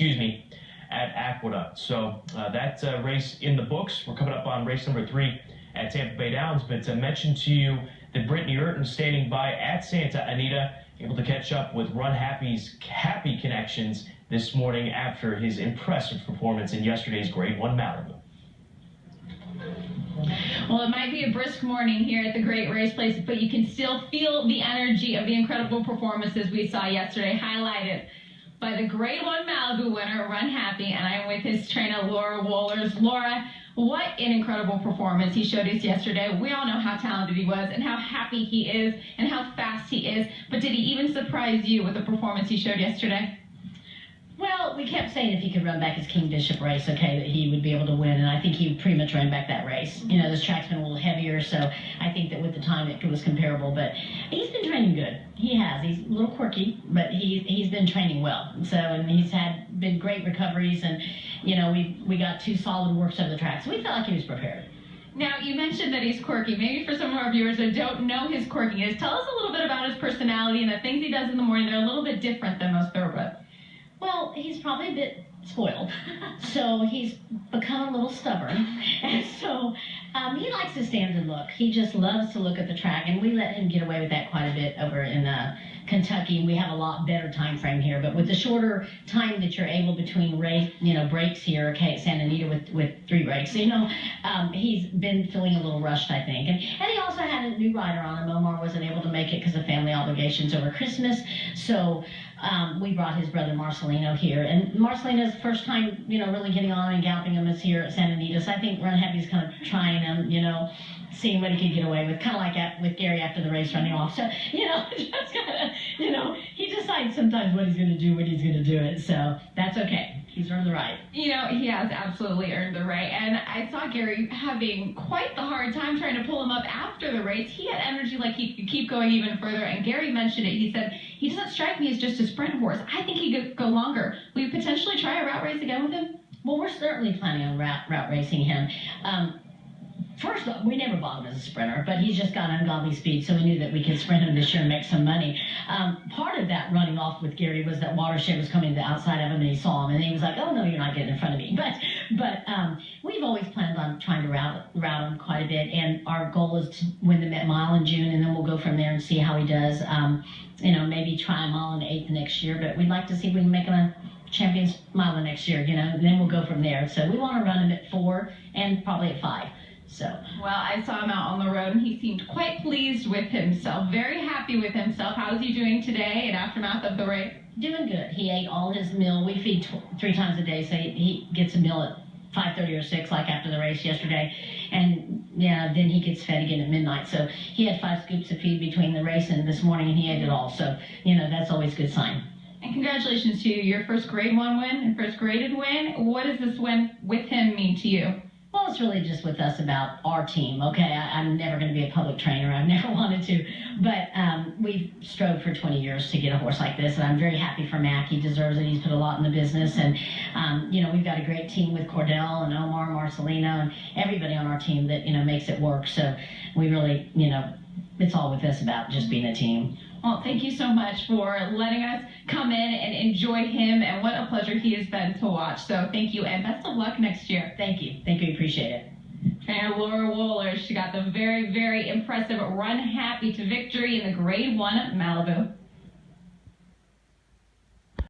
at Aqueduct. So that race in the books. We're coming up on race number 3 at Tampa Bay Downs. But to mention to you that Brittany Urton standing by at Santa Anita, able to catch up with Run Happy's Happy Connections this morning after his impressive performance in yesterday's Grade 1 Malibu. Well, it might be a brisk morning here at the Great Race Place, but you can still feel the energy of the incredible performances we saw yesterday, highlighted by the Grade 1 Malibu winner, Run Happy, and I'm with his trainer, Laura Wohlers. Laura, what an incredible performance he showed us yesterday. We all know how talented he was and how happy he is and how fast he is, but did he even surprise you with the performance he showed yesterday? Well, we kept saying if he could run back his King Bishop race, okay, that he would be able to win, and I think he pretty much ran back that race. You know, this track's been a little heavier, so I think that with the time it was comparable, but he's been training good. He has. He's a little quirky, but he's been training well. So, and he's been great recoveries, and, you know, we got 2 solid works of the track, so we felt like he was prepared. Now, you mentioned that he's quirky. Maybe for some of our viewers that don't know his quirkiness, tell us a little bit about his personality and the things he does in the morning that are a little bit different than most thoroughbreds. Well, he's probably a bit spoiled, so he's become a little stubborn, and so he likes to stand and look. He just loves to look at the track, and we let him get away with that quite a bit over in Kentucky. We have a lot better time frame here, but with the shorter time that you're able between breaks here, okay, at Santa Anita with 3 breaks, you know, he's been feeling a little rushed, I think, and he also had a new rider on him. Omar wasn't able to make it because of family obligations over Christmas, so we brought his brother Marcelino here, and Marcelino's first time, you know, really getting on and galloping him is here at Santa Anita, so I think Run Happy's kind of trying him, you know, seeing what he could get away with, kind of like with Gary after the race running off. So, you know, just kind of, you know, he decides sometimes what he's going to do when he's going to do it, so that's okay. He's earned the right. You know, he has absolutely earned the right, and I saw Gary having quite the hard time trying to pull him up after the race. He had energy like he could keep going even further, and Gary mentioned it. He said, he doesn't strike me as just a sprint horse. I think he could go longer. Will you potentially try a route race again with him? Well, we're certainly planning on route racing him. First, we never bought him as a sprinter, but he's just got ungodly speed, so we knew that we could sprint him this year and make some money. Part of that running off with Gary was that Watershed was coming to the outside of him, and he saw him, and he was like, oh, no, you're not getting in front of me. But we've always planned on trying to route him quite a bit, and our goal is to win the Met Mile in June, and then we'll go from there and see how he does. You know, maybe try a mile in the 8th next year, but we'd like to see if we can make him a Champions Mile next year, you know, and then we'll go from there. So we want to run him at 4 and probably at 5. So. Well, I saw him out on the road, and he seemed quite pleased with himself, very happy with himself. How is he doing today in aftermath of the race? Doing good. He ate all his meal. We feed 3 times a day, so he gets a meal at 5:30 or 6, like after the race yesterday. And, yeah, then he gets fed again at midnight. So he had 5 scoops of feed between the race and this morning, and he ate it all. So, you know, that's always a good sign. And congratulations to you. Your first Grade 1 win and first graded win. What does this win with him mean to you? Well, it's really just with us about our team, okay? I'm never going to be a public trainer. I've never wanted to. But we've strove for 20 years to get a horse like this, and I'm very happy for Mac. He deserves it. He's put a lot in the business. And, you know, we've got a great team with Cordell and Omar, Marcelino, and everybody on our team that, you know, makes it work. So we really, you know, it's all with us about just being a team. Well, thank you so much for letting us come in and enjoy him, and what a pleasure he has been to watch. So thank you, and best of luck next year. Thank you. Thank you. Appreciate it. Trainer Laura Wohlers, she got the very, very impressive Run Happy to victory in the Grade 1 Malibu.